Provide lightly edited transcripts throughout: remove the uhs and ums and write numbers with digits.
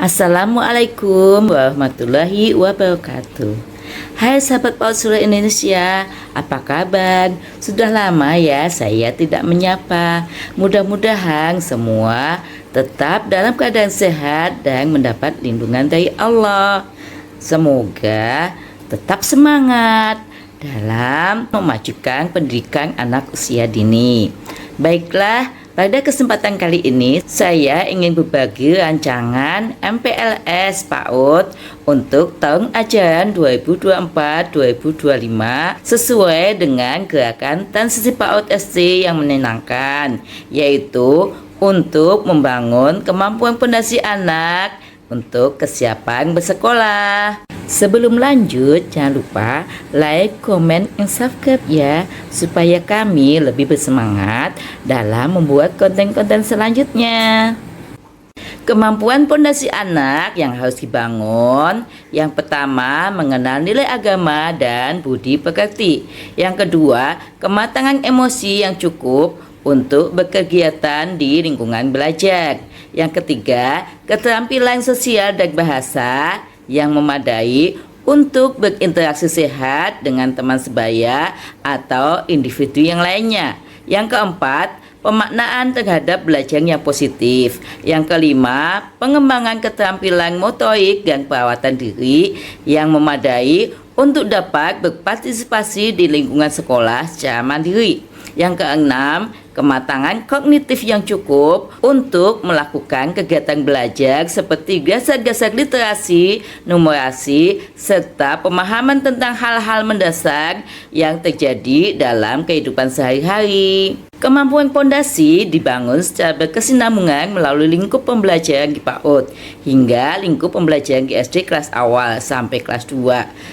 Assalamualaikum warahmatullahi wabarakatuh. Hai sahabat PAUD seluruh Indonesia, apa kabar? Sudah lama ya saya tidak menyapa. Mudah-mudahan semua tetap dalam keadaan sehat dan mendapat lindungan dari Allah. Semoga tetap semangat dalam memajukan pendidikan anak usia dini. Baiklah, pada kesempatan kali ini saya ingin berbagi rancangan MPLS PAUD untuk tahun ajaran 2024-2025 sesuai dengan gerakan transisi PAUD SD yang menyenangkan, yaitu untuk membangun kemampuan fondasi anak untuk kesiapan bersekolah. Sebelum lanjut, jangan lupa like, komen, dan subscribe ya, supaya kami lebih bersemangat dalam membuat konten-konten selanjutnya. Kemampuan fondasi anak yang harus dibangun, yang pertama mengenal nilai agama dan budi pekerti. Yang kedua, kematangan emosi yang cukup untuk berkegiatan di lingkungan belajar. Yang ketiga, keterampilan sosial dan bahasa yang memadai untuk berinteraksi sehat dengan teman sebaya atau individu yang lainnya. Yang keempat, pemaknaan terhadap belajar yang positif. Yang kelima, pengembangan keterampilan motorik dan perawatan diri yang memadai untuk dapat berpartisipasi di lingkungan sekolah secara mandiri. Yang keenam, kematangan kognitif yang cukup untuk melakukan kegiatan belajar seperti dasar-dasar literasi, numerasi, serta pemahaman tentang hal-hal mendasar yang terjadi dalam kehidupan sehari-hari. Kemampuan fondasi dibangun secara berkesinambungan melalui lingkup pembelajaran di PAUD hingga lingkup pembelajaran di SD kelas awal sampai kelas 2,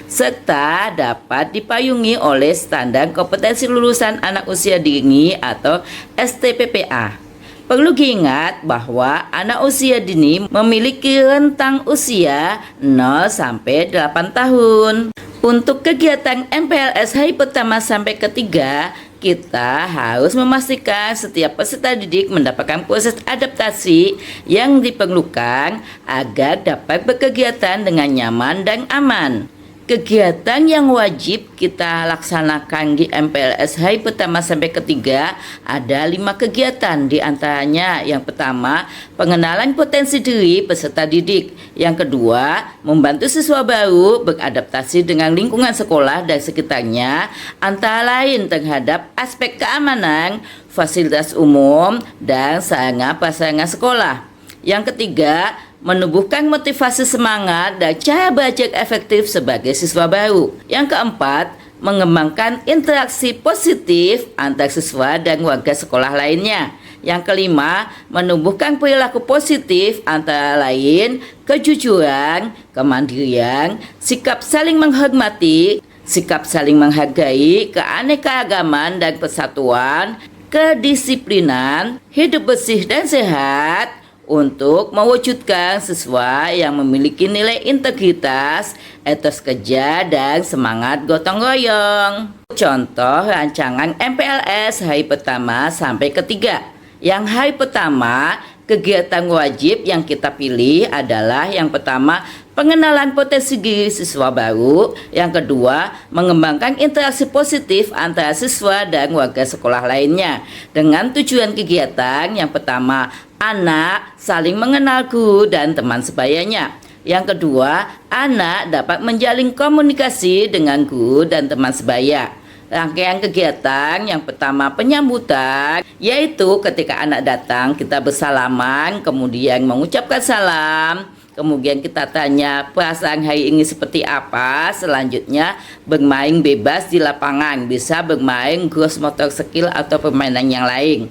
serta dapat dipayungi oleh standar kompetensi lulusan anak usia dini atau STPPA. Perlu diingat bahwa anak usia dini memiliki rentang usia 0 sampai 8 tahun. Untuk kegiatan MPLS hari pertama sampai ketiga, kita harus memastikan setiap peserta didik mendapatkan proses adaptasi yang diperlukan agar dapat berkegiatan dengan nyaman dan aman. Kegiatan yang wajib kita laksanakan di MPLS hari pertama sampai ketiga ada 5 kegiatan, diantaranya yang pertama, pengenalan potensi diri peserta didik. Yang kedua, membantu siswa baru beradaptasi dengan lingkungan sekolah dan sekitarnya, antara lain terhadap aspek keamanan, fasilitas umum, dan sarana prasarana sekolah. Yang ketiga, menumbuhkan motivasi semangat dan cara belajar efektif sebagai siswa baru. Yang keempat, mengembangkan interaksi positif antar siswa dan warga sekolah lainnya. Yang kelima, menumbuhkan perilaku positif antara lain kejujuran, kemandirian, sikap saling menghormati, sikap saling menghargai, keanekaragaman dan persatuan, kedisiplinan, hidup bersih dan sehat, untuk mewujudkan siswa yang memiliki nilai integritas, etos kerja, dan semangat gotong royong. Contoh rancangan MPLS hari pertama sampai ketiga. Yang hari pertama, kegiatan wajib yang kita pilih adalah yang pertama, pengenalan potensi diri siswa baru. Yang kedua, mengembangkan interaksi positif antara siswa dan warga sekolah lainnya. Dengan tujuan kegiatan yang pertama, anak saling mengenal guru dan teman sebayanya. Yang kedua, anak dapat menjalin komunikasi dengan guru dan teman sebaya. Rangkaian kegiatan yang pertama, penyambutan, yaitu ketika anak datang kita bersalaman, kemudian mengucapkan salam, kemudian kita tanya perasaan hari ini seperti apa. Selanjutnya bermain bebas di lapangan, bisa bermain gross motor skill atau permainan yang lain.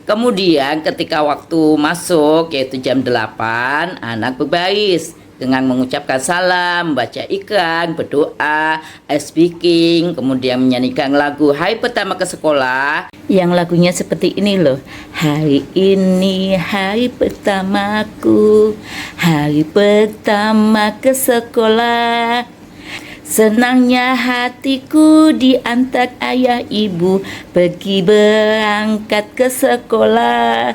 Kemudian ketika waktu masuk yaitu jam 8, anak berbaris dengan mengucapkan salam, baca ikrar, berdoa, speaking, kemudian menyanyikan lagu hari pertama ke sekolah. Yang lagunya seperti ini loh. Hari ini hari pertamaku, hari pertama ke sekolah. Senangnya hatiku diantar ayah ibu pergi berangkat ke sekolah.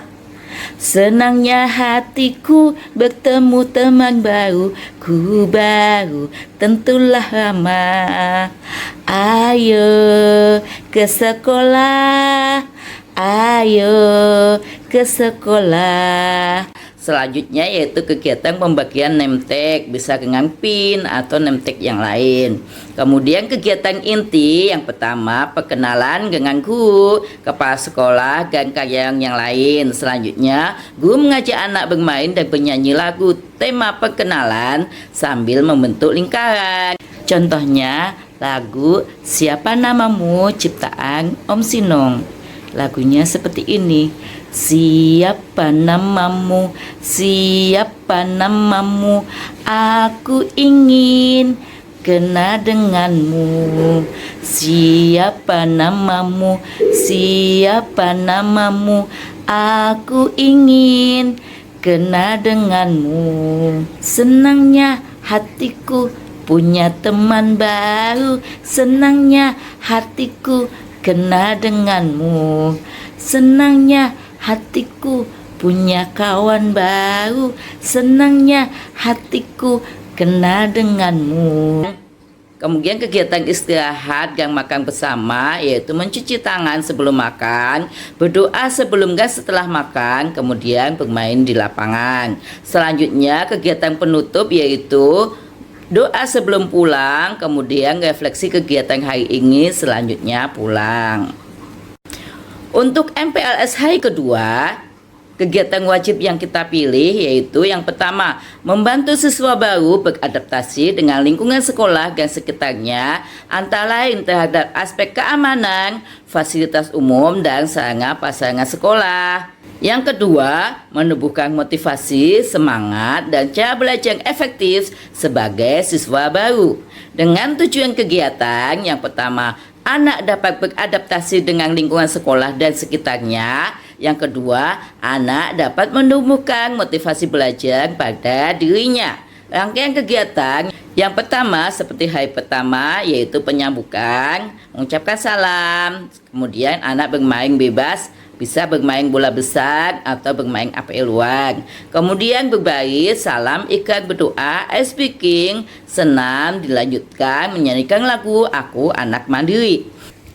Senangnya hatiku bertemu teman baru, ku baru tentulah ramah. Ayo ke sekolah, ayo ke sekolah. Selanjutnya yaitu kegiatan pembagian name tag, bisa dengan pin atau name tag yang lain. Kemudian kegiatan inti yang pertama perkenalan dengan guru, kepala sekolah, dan karyawan yang lain. Selanjutnya guru mengajak anak bermain dan bernyanyi lagu tema perkenalan sambil membentuk lingkaran. Contohnya lagu Siapa Namamu ciptaan Om Sinong. Lagunya seperti ini. Siapa namamu, siapa namamu, aku ingin kena denganmu. Siapa namamu, siapa namamu, aku ingin kena denganmu. Senangnya hatiku punya teman baru, senangnya hatiku kena denganmu. Senangnya hatiku punya kawan baru, senangnya hatiku kena denganmu. Kemudian kegiatan istirahat dan makan bersama yaitu mencuci tangan sebelum makan, berdoa sebelum dan setelah makan, kemudian bermain di lapangan. Selanjutnya kegiatan penutup yaitu doa sebelum pulang, kemudian refleksi kegiatan hari ini, selanjutnya pulang. Untuk MPLS hari kedua, kegiatan wajib yang kita pilih yaitu yang pertama, membantu siswa baru beradaptasi dengan lingkungan sekolah dan sekitarnya, antara lain terhadap aspek keamanan, fasilitas umum, dan sarana prasarana sekolah. Yang kedua, menumbuhkan motivasi, semangat, dan cara belajar yang efektif sebagai siswa baru. Dengan tujuan kegiatan, yang pertama, anak dapat beradaptasi dengan lingkungan sekolah dan sekitarnya. Yang kedua, anak dapat menumbuhkan motivasi belajar pada dirinya. Rangkaian kegiatan yang pertama seperti hari pertama yaitu penyambutan, mengucapkan salam, kemudian anak bermain bebas, bisa bermain bola besar atau bermain APL luar. Kemudian berbaris, salam, ikat, berdoa, ice speaking, senam, dilanjutkan menyanyikan lagu Aku Anak Mandiri.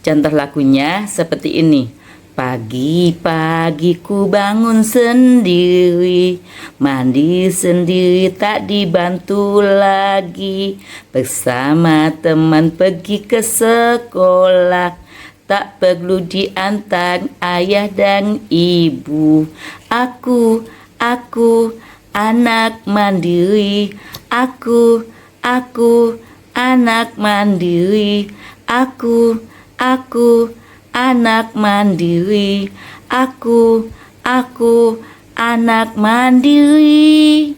Contoh lagunya seperti ini. Pagi-pagi ku bangun sendiri, mandi sendiri tak dibantu lagi, bersama teman pergi ke sekolah, tak perlu diantar ayah dan ibu. Aku anak mandiri. Aku anak mandiri. Aku anak mandiri. Aku anak mandiri.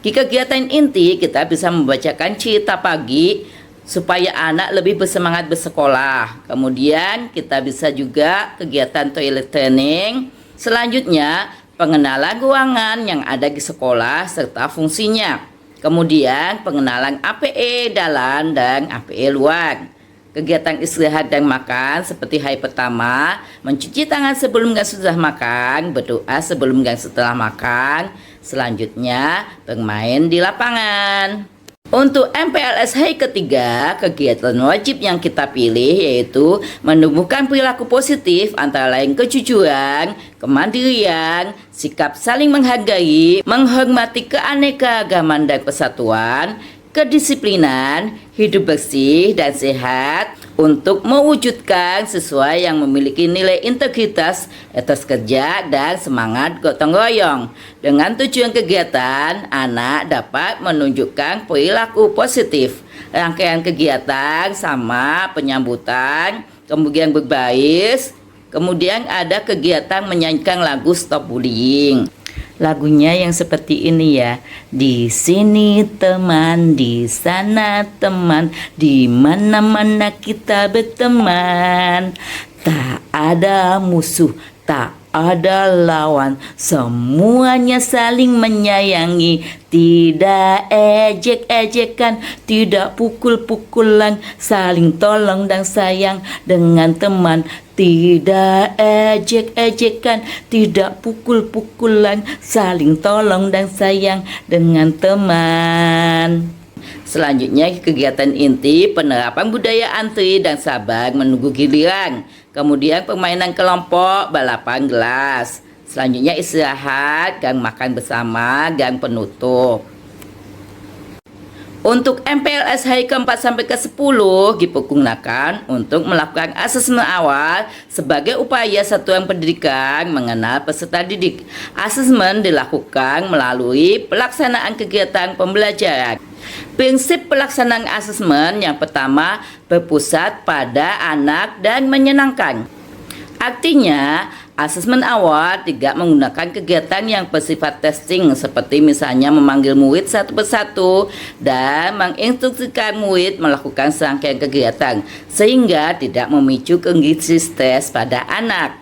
Di kegiatan inti kita bisa membacakan cerita pagi supaya anak lebih bersemangat bersekolah. Kemudian kita bisa juga kegiatan toilet training. Selanjutnya pengenalan ruangan yang ada di sekolah serta fungsinya. Kemudian pengenalan APE dalam dan APE luar. Kegiatan istirahat dan makan seperti hari pertama, mencuci tangan sebelum dan setelah makan, berdoa sebelum dan setelah makan. Selanjutnya bermain di lapangan. Untuk MPLS hari ketiga, kegiatan wajib yang kita pilih yaitu menumbuhkan perilaku positif antara lain kejujuran, kemandirian, sikap saling menghargai, menghormati keanekaragaman dan persatuan, kedisiplinan, hidup bersih dan sehat untuk mewujudkan siswa yang memiliki nilai integritas, etos kerja, dan semangat gotong royong. Dengan tujuan kegiatan, anak dapat menunjukkan perilaku positif. Rangkaian kegiatan sama penyambutan, kemudian berbaris, kemudian ada kegiatan menyanyikan lagu Stop Bullying. Lagunya yang seperti ini ya. Di sini teman, di sana teman, di mana-mana kita berteman. Tak ada musuh, tak ada lawan, semuanya saling menyayangi. Tidak ejek-ejekan, tidak pukul-pukulan, saling tolong dan sayang dengan teman. Tidak ejek-ejekan, tidak pukul-pukulan, saling tolong dan sayang dengan teman. Selanjutnya kegiatan inti penerapan budaya antri dan sabar menunggu giliran. Kemudian permainan kelompok, balapan gelas. Selanjutnya istirahat, gang makan bersama, gang penutup. Untuk MPLS hari ke-4 sampai ke-10 dipergunakan untuk melakukan asesmen awal sebagai upaya satuan pendidikan mengenal peserta didik. Asesmen dilakukan melalui pelaksanaan kegiatan pembelajaran. Prinsip pelaksanaan asesmen yang pertama berpusat pada anak dan menyenangkan. Artinya, asesmen awal tidak menggunakan kegiatan yang bersifat testing seperti misalnya memanggil murid satu persatu dan menginstruksikan murid melakukan serangkaian kegiatan sehingga tidak memicu kondisi stres pada anak.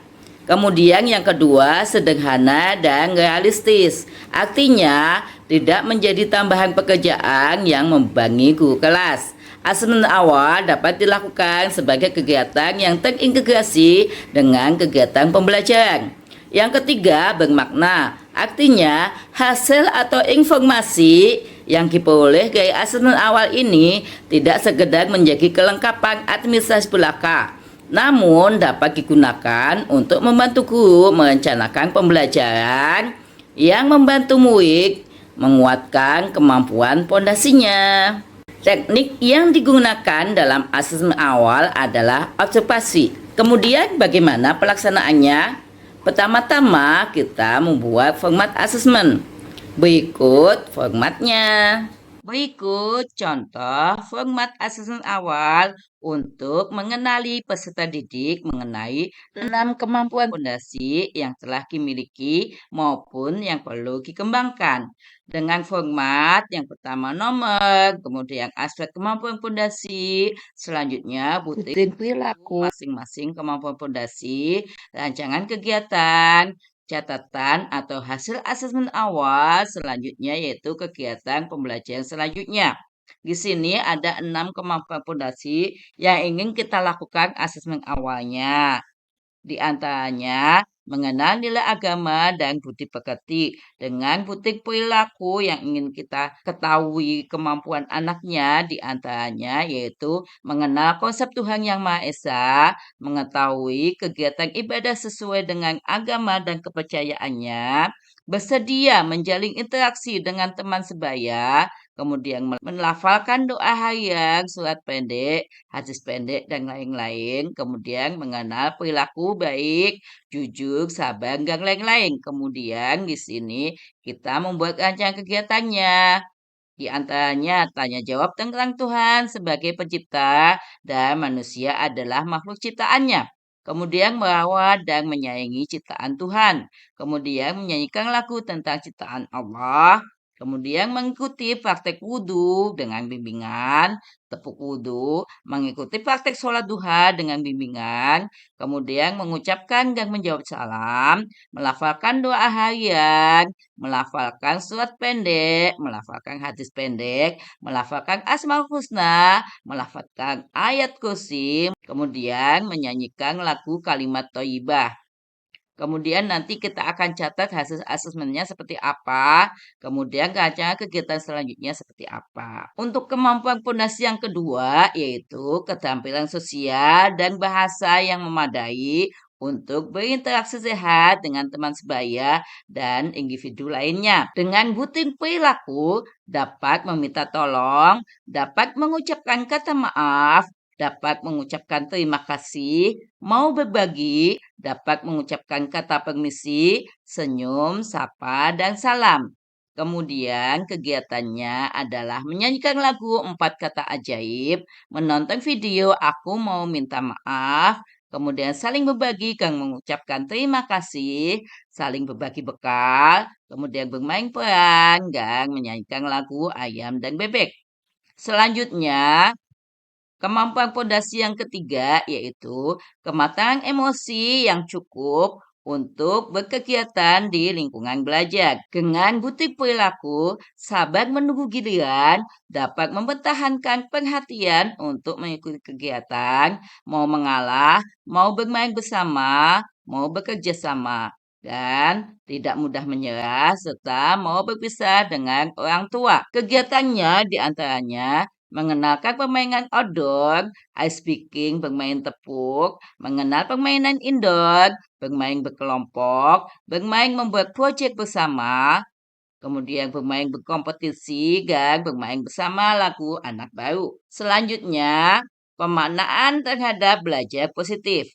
Kemudian yang kedua, sederhana dan realistis. Artinya, tidak menjadi tambahan pekerjaan yang membebani guru kelas. Asesmen awal dapat dilakukan sebagai kegiatan yang terintegrasi dengan kegiatan pembelajaran. Yang ketiga, bermakna. Artinya, hasil atau informasi yang diperoleh dari asesmen awal ini tidak sekedar menjadi kelengkapan administrasi belaka, namun dapat digunakan untuk membantu guru merencanakan pembelajaran yang membantu murid menguatkan kemampuan pondasinya. Teknik yang digunakan dalam asesmen awal adalah observasi. Kemudian bagaimana pelaksanaannya? Pertama-tama kita membuat format asesmen. Berikut formatnya. Berikut contoh format asesmen awal untuk mengenali peserta didik mengenai 6 kemampuan fondasi yang telah dimiliki maupun yang perlu dikembangkan. Dengan format yang pertama nomor, kemudian aspek kemampuan fondasi, selanjutnya butir perilaku masing-masing kemampuan fondasi, rancangan kegiatan, catatan atau hasil asesmen awal selanjutnya yaitu kegiatan pembelajaran selanjutnya. Di sini ada 6 kemampuan fondasi yang ingin kita lakukan asesmen awalnya. Di antaranya mengenal nilai agama dan budi pekerti dengan butir perilaku yang ingin kita ketahui kemampuan anaknya di antaranya yaitu mengenal konsep Tuhan Yang Maha Esa, mengetahui kegiatan ibadah sesuai dengan agama dan kepercayaannya, bersedia menjalin interaksi dengan teman sebaya, kemudian melafalkan doa harian, surat pendek, hadis pendek, dan lain-lain. Kemudian mengenal perilaku baik, jujur, sabar, dan lain-lain. Kemudian di sini kita membuat rancangan kegiatannya. Di antaranya tanya jawab tentang Tuhan sebagai pencipta dan manusia adalah makhluk ciptaannya. Kemudian merawat dan menyayangi ciptaan Tuhan. Kemudian menyanyikan lagu tentang ciptaan Allah. Kemudian mengikuti praktek wudhu dengan bimbingan, tepuk wudhu, mengikuti praktek sholat duha dengan bimbingan, kemudian mengucapkan dan menjawab salam, melafalkan doa harian, melafalkan surat pendek, melafalkan hadis pendek, melafalkan Asmaul Husna, melafalkan ayat kursi, kemudian menyanyikan lagu kalimat thayyibah. Kemudian nanti kita akan catat hasil asesmennya seperti apa, kemudian rancangan kegiatan selanjutnya seperti apa. Untuk kemampuan fondasi yang kedua, yaitu keterampilan sosial dan bahasa yang memadai untuk berinteraksi sehat dengan teman sebaya dan individu lainnya. Dengan butir perilaku, dapat meminta tolong, dapat mengucapkan kata maaf, dapat mengucapkan terima kasih, mau berbagi, dapat mengucapkan kata permisi, senyum, sapa, dan salam. Kemudian kegiatannya adalah menyanyikan lagu 4 kata ajaib, menonton video aku mau minta maaf, kemudian saling berbagi dan mengucapkan terima kasih, saling berbagi bekal, kemudian bermain peran, dan menyanyikan lagu ayam dan bebek. Selanjutnya, kemampuan fondasi yang ketiga yaitu kematangan emosi yang cukup untuk berkegiatan di lingkungan belajar. Dengan butir perilaku, sabar menunggu giliran dapat mempertahankan perhatian untuk mengikuti kegiatan, mau mengalah, mau bermain bersama, mau bekerja sama, dan tidak mudah menyerah serta mau berpisah dengan orang tua. Kegiatannya diantaranya mengenalkan permainan outdoor, ice picking, bermain tepuk, mengenal permainan indoor, bermain berkelompok, bermain membuat proyek bersama, kemudian bermain berkompetisi, dan bermain bersama lagu anak baru. Selanjutnya, pemaknaan terhadap belajar positif.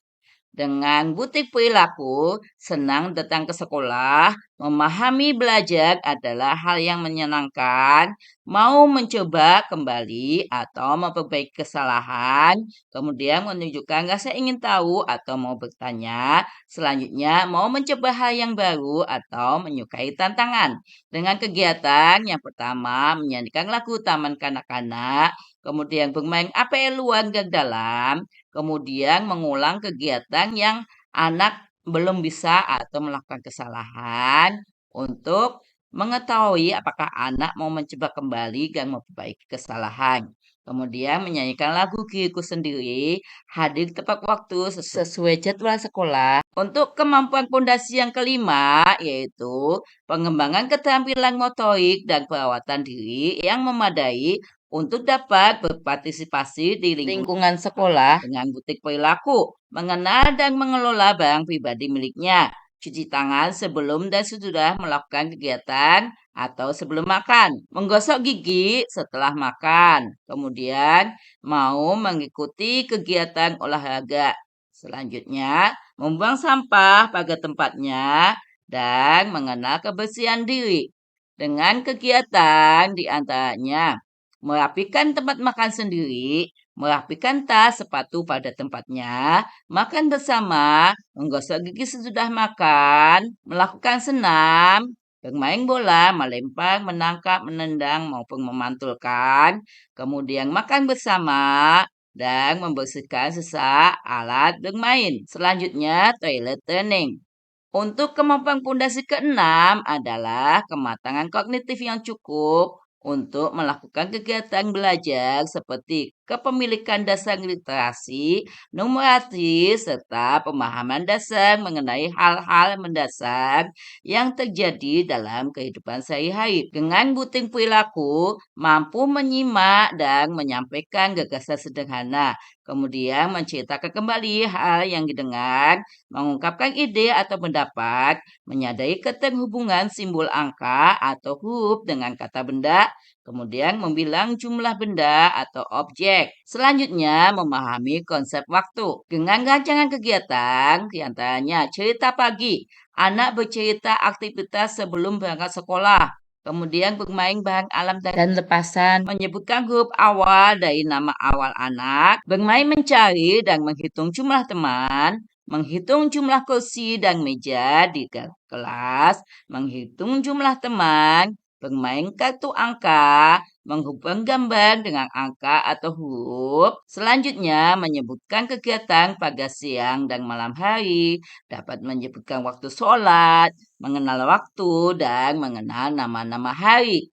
Dengan butir perilaku, senang datang ke sekolah, memahami belajar adalah hal yang menyenangkan, mau mencoba kembali atau memperbaiki kesalahan, kemudian menunjukkan rasa ingin tahu atau mau bertanya, selanjutnya mau mencoba hal yang baru atau menyukai tantangan. Dengan kegiatan yang pertama, menyanyikan lagu taman kanak-kanak, kemudian bermain APL luar dan dalam, kemudian mengulang kegiatan yang anak belum bisa atau melakukan kesalahan untuk mengetahui apakah anak mau mencoba kembali dan memperbaiki kesalahan. Kemudian menyanyikan lagu Diriku Sendiri, hadir tepat waktu sesuai jadwal sekolah. Untuk kemampuan pondasi yang kelima, yaitu pengembangan keterampilan motorik dan perawatan diri yang memadai untuk dapat berpartisipasi di lingkungan sekolah dengan butir perilaku, mengenal dan mengelola barang pribadi miliknya, cuci tangan sebelum dan sesudah melakukan kegiatan atau sebelum makan, menggosok gigi setelah makan, kemudian mau mengikuti kegiatan olahraga. Selanjutnya, membuang sampah pada tempatnya dan mengenal kebersihan diri. Dengan kegiatan diantaranya merapikan tempat makan sendiri, merapikan tas sepatu pada tempatnya, makan bersama, menggosok gigi sesudah makan, melakukan senam, bermain bola, melempar, menangkap, menendang, maupun memantulkan, kemudian makan bersama, dan membersihkan sisa alat bermain. Selanjutnya, toilet training. Untuk kemampuan pondasi keenam adalah kematangan kognitif yang cukup untuk melakukan kegiatan belajar seperti kepemilikan dasar literasi, numerasi, serta pemahaman dasar mengenai hal-hal mendasar yang terjadi dalam kehidupan sehari-hari. Dengan butir perilaku, mampu menyimak dan menyampaikan gagasan sederhana, kemudian menceritakan kembali hal yang didengar, mengungkapkan ide atau pendapat, menyadari keterhubungan simbol angka atau huruf dengan kata benda, kemudian membilang jumlah benda atau objek. Selanjutnya, memahami konsep waktu. Dengan rancangan kegiatan, diantaranya cerita pagi, anak bercerita aktivitas sebelum berangkat sekolah, kemudian bermain bahan alam dan lepasan, menyebutkan huruf awal dari nama awal anak, bermain mencari dan menghitung jumlah teman, menghitung jumlah kursi dan meja di kelas, menghitung jumlah teman, bermain kartu angka, menghubung gambar dengan angka atau huruf. Selanjutnya, menyebutkan kegiatan pada siang dan malam hari, dapat menyebutkan waktu sholat, mengenal waktu, dan mengenal nama-nama hari.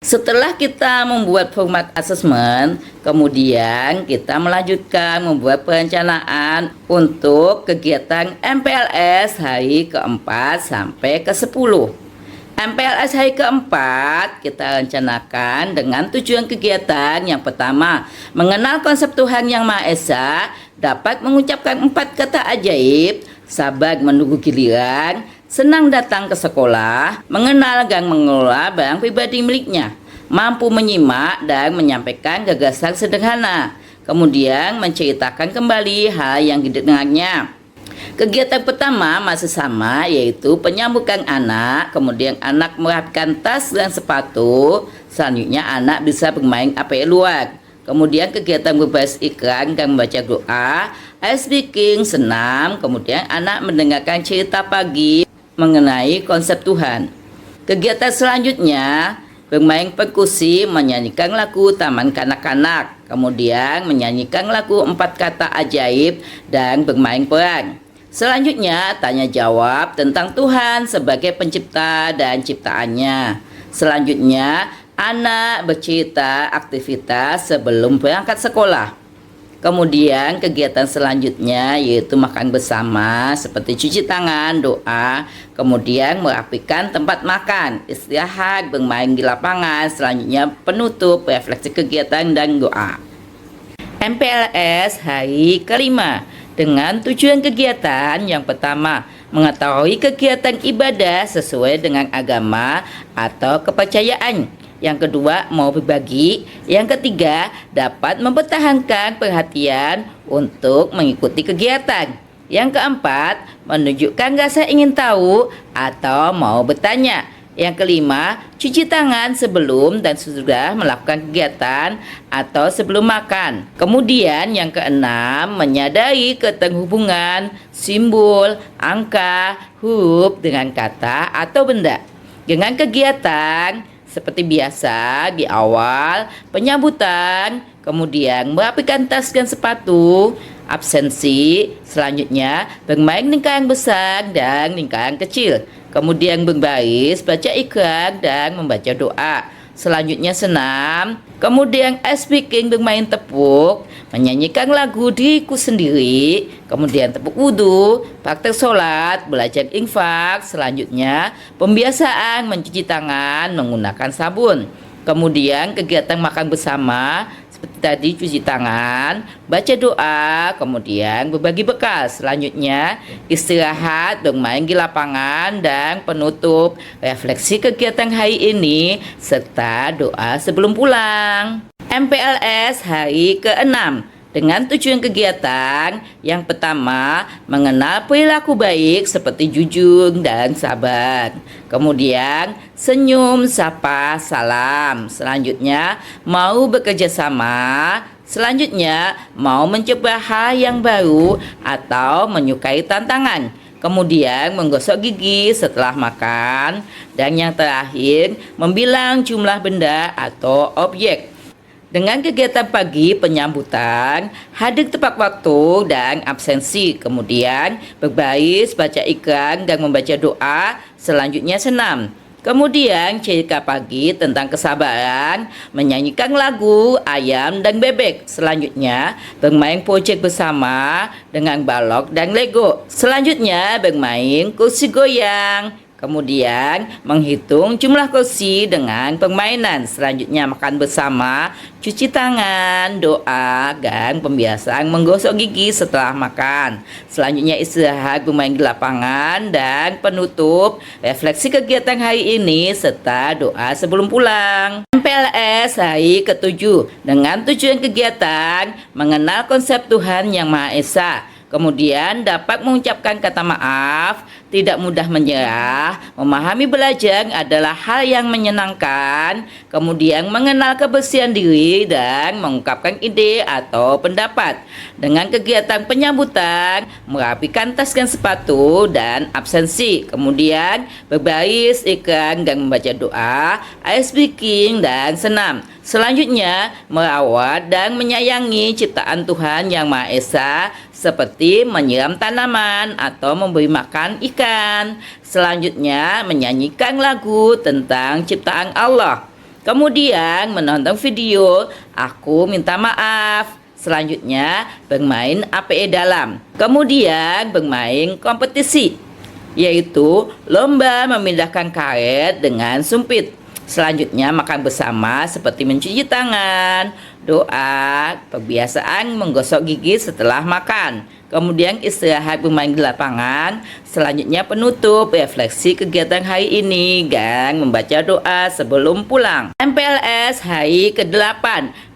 Setelah kita membuat format asesmen, kemudian kita melanjutkan membuat perencanaan untuk kegiatan MPLS hari keempat sampai ke-10. MPLS hari keempat kita rencanakan dengan tujuan kegiatan yang pertama, mengenal konsep Tuhan Yang Maha Esa, dapat mengucapkan 4 kata ajaib, sabar menunggu giliran, senang datang ke sekolah, mengenal dan mengelola barang pribadi miliknya, mampu menyimak dan menyampaikan gagasan sederhana, kemudian menceritakan kembali hal yang didengarnya. Kegiatan pertama masih sama, yaitu penyambutan anak, kemudian anak merapikan tas dan sepatu, selanjutnya anak bisa bermain APL luar. Kemudian kegiatan berbasis iklan dan membaca doa, ice breaking, senam, kemudian anak mendengarkan cerita pagi mengenai konsep Tuhan. Kegiatan selanjutnya bermain perkusi, menyanyikan lagu Taman Kanak-Kanak, kemudian menyanyikan lagu 4 kata ajaib dan bermain peran. Selanjutnya, tanya jawab tentang Tuhan sebagai pencipta dan ciptaannya. Selanjutnya, anak bercerita aktivitas sebelum berangkat sekolah. Kemudian kegiatan selanjutnya yaitu makan bersama seperti cuci tangan, doa, kemudian merapikan tempat makan, istirahat, bermain di lapangan, selanjutnya penutup, refleksi kegiatan dan doa. MPLS hari kelima dengan tujuan kegiatan yang pertama, mengetahui kegiatan ibadah sesuai dengan agama atau kepercayaan. Yang kedua, mau berbagi. Yang ketiga, dapat mempertahankan perhatian untuk mengikuti kegiatan. Yang keempat, menunjukkan rasa ingin tahu atau mau bertanya. Yang kelima, cuci tangan sebelum dan sesudah melakukan kegiatan atau sebelum makan. Kemudian yang keenam, menyadari keterhubungan simbol, angka, huruf dengan kata atau benda. Dengan kegiatan seperti biasa di awal penyambutan, kemudian merapikan tas dan sepatu, absensi, selanjutnya bermain lingkaran besar dan lingkaran kecil, kemudian berbaris, baca ikrar dan membaca doa. Selanjutnya senam, kemudian ice breaking, bermain tepuk, menyanyikan lagu diriku sendiri, kemudian tepuk wudhu, praktek sholat, belajar infak, selanjutnya pembiasaan mencuci tangan menggunakan sabun. Kemudian kegiatan makan bersama seperti tadi cuci tangan, baca doa, kemudian berbagi bekal. Selanjutnya istirahat, bermain di lapangan, dan penutup refleksi kegiatan hari ini serta doa sebelum pulang. MPLS hari ke-6 dengan tujuan kegiatan yang pertama, mengenal perilaku baik seperti jujur dan sabar. Kemudian senyum, sapa, salam. Selanjutnya mau bekerja sama. Selanjutnya mau mencoba hal yang baru atau menyukai tantangan. Kemudian menggosok gigi setelah makan. Dan yang terakhir, membilang jumlah benda atau objek. Dengan kegiatan pagi penyambutan, hadir tepat waktu dan absensi, kemudian berbaris, baca ikrar dan membaca doa, selanjutnya senam. Kemudian cerita pagi tentang kesabaran, menyanyikan lagu ayam dan bebek. Selanjutnya bermain proyek bersama dengan balok dan Lego. Selanjutnya bermain kursi goyang. Kemudian menghitung jumlah kursi dengan permainan. Selanjutnya makan bersama, cuci tangan, doa, dan pembiasaan menggosok gigi setelah makan. Selanjutnya istirahat, bermain di lapangan, dan penutup refleksi kegiatan hari ini serta doa sebelum pulang. MPLS hari ke-7 dengan tujuan kegiatan mengenal konsep Tuhan Yang Maha Esa. Kemudian dapat mengucapkan kata maaf, tidak mudah menyerah, memahami belajar adalah hal yang menyenangkan, kemudian mengenal kebersihan diri dan mengungkapkan ide atau pendapat. Dengan kegiatan penyambutan, merapikan tas dan sepatu dan absensi, kemudian berbaris, ikrar dan membaca doa, ice breaking dan senam. Selanjutnya, merawat dan menyayangi ciptaan Tuhan Yang Maha Esa seperti menyiram tanaman atau memberi makan ikan. Selanjutnya, menyanyikan lagu tentang ciptaan Allah. Kemudian, menonton video Aku Minta Maaf. Selanjutnya, bermain APE dalam. Kemudian, bermain kompetisi, yaitu lomba memindahkan karet dengan sumpit. Selanjutnya makan bersama seperti mencuci tangan, doa, kebiasaan menggosok gigi setelah makan. Kemudian istirahat, bermain di lapangan. Selanjutnya penutup refleksi kegiatan hari ini dan membaca doa sebelum pulang. MPLS hari ke-8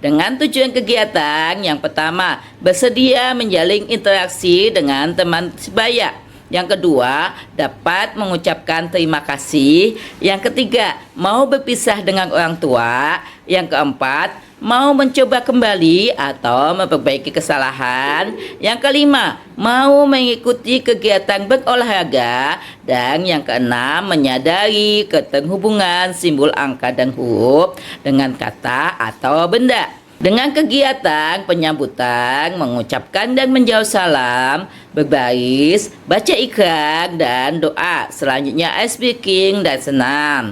dengan tujuan kegiatan yang pertama, bersedia menjalin interaksi dengan teman sebaya. Yang kedua, dapat mengucapkan terima kasih. Yang ketiga, mau berpisah dengan orang tua. Yang keempat, mau mencoba kembali atau memperbaiki kesalahan. Yang kelima, mau mengikuti kegiatan berolahraga. Dan yang keenam, menyadari keterhubungan simbol angka dan huruf dengan kata atau benda. Dengan kegiatan penyambutan, mengucapkan dan menjawab salam, berbaris, baca ikrar dan doa. Selanjutnya ice breaking dan senam.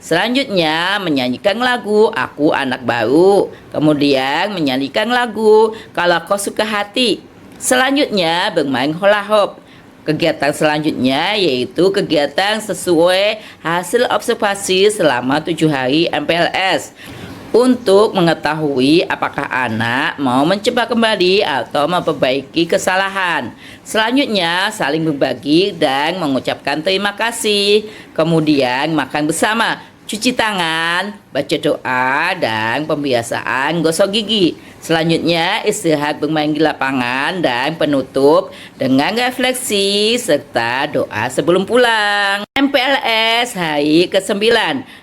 Selanjutnya menyanyikan lagu Aku Anak Baru. Kemudian menyanyikan lagu Kalau Kau Suka Hati. Selanjutnya bermain hula hoop. Kegiatan selanjutnya yaitu kegiatan sesuai hasil observasi selama 7 hari MPLS. Untuk mengetahui apakah anak mau mencoba kembali atau memperbaiki kesalahan. Selanjutnya saling berbagi dan mengucapkan terima kasih. Kemudian makan bersama, cuci tangan, baca doa, dan pembiasaan gosok gigi. Selanjutnya istirahat bermain di lapangan dan penutup dengan refleksi serta doa sebelum pulang. MPLS hari ke-9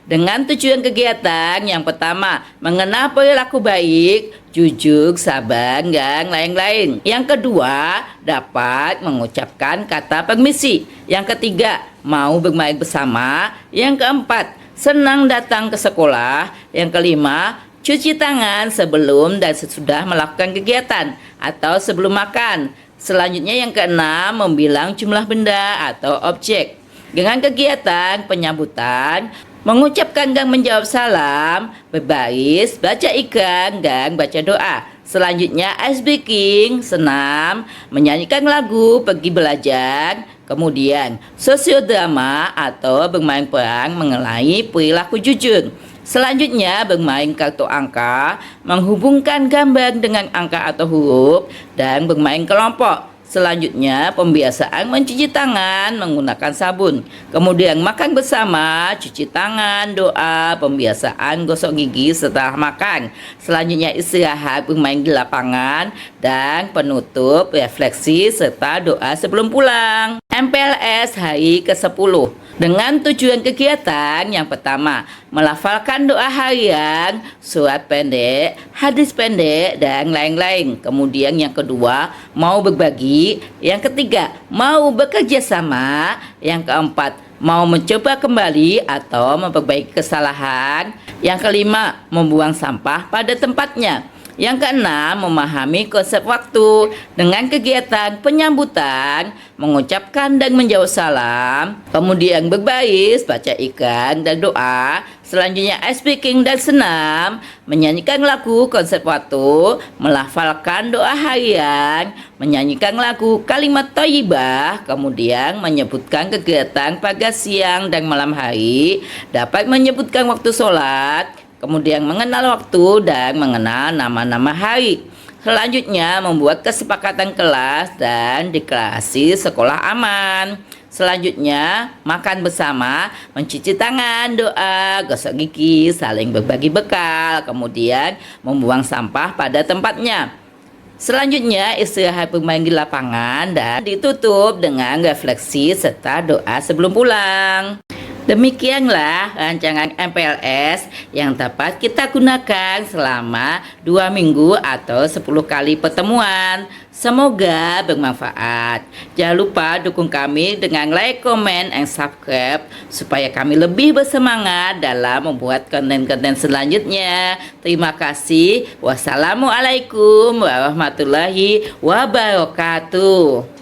dengan tujuan kegiatan yang pertama, mengenal perilaku baik, jujur, sabar, dan lain-lain. Yang kedua, dapat mengucapkan kata permisi. Yang ketiga, mau bermain bersama. Yang keempat, senang datang ke sekolah. Yang kelima, cuci tangan sebelum dan sesudah melakukan kegiatan atau sebelum makan. Selanjutnya yang keenam, membilang jumlah benda atau objek. Dengan kegiatan penyambutan, mengucapkan dan menjawab salam, berbaris, baca ikrar, dan baca doa. Selanjutnya ice breaking, senam, menyanyikan lagu, pergi belajar. Kemudian sosiodrama atau bermain peran mengenai perilaku jujur. Selanjutnya bermain kartu angka, menghubungkan gambar dengan angka atau huruf, dan bermain kelompok. Selanjutnya pembiasaan mencuci tangan menggunakan sabun. Kemudian makan bersama, cuci tangan, doa, pembiasaan gosok gigi setelah makan. Selanjutnya istirahat bermain di lapangan dan penutup refleksi serta doa sebelum pulang. MPLS hari ke-10 dengan tujuan kegiatan yang pertama, melafalkan doa harian, surat pendek, hadis pendek, dan lain-lain. Kemudian yang kedua, mau berbagi. Yang ketiga, mau bekerja sama. Yang keempat, mau mencoba kembali atau memperbaiki kesalahan. Yang kelima, membuang sampah pada tempatnya. Yang keenam, memahami konsep waktu dengan kegiatan penyambutan, mengucapkan dan menjawab salam, kemudian berbaris, baca ikrar dan doa. Selanjutnya ice breaking dan senam, menyanyikan lagu konsep waktu, melafalkan doa harian, menyanyikan lagu kalimat thayyibah, kemudian menyebutkan kegiatan pagi, siang, dan malam hari, dapat menyebutkan waktu sholat, kemudian mengenal waktu dan mengenal nama-nama hari. Selanjutnya membuat kesepakatan kelas dan deklarasi sekolah aman. Selanjutnya makan bersama, mencuci tangan, doa, gosok gigi, saling berbagi bekal, kemudian membuang sampah pada tempatnya. Selanjutnya istirahat bermain di lapangan dan ditutup dengan refleksi serta doa sebelum pulang. Demikianlah rancangan MPLS yang dapat kita gunakan selama 2 minggu atau 10 kali pertemuan. Semoga bermanfaat. Jangan lupa dukung kami dengan like, comment, and subscribe supaya kami lebih bersemangat dalam membuat konten-konten selanjutnya. Terima kasih. Wassalamualaikum warahmatullahi wabarakatuh.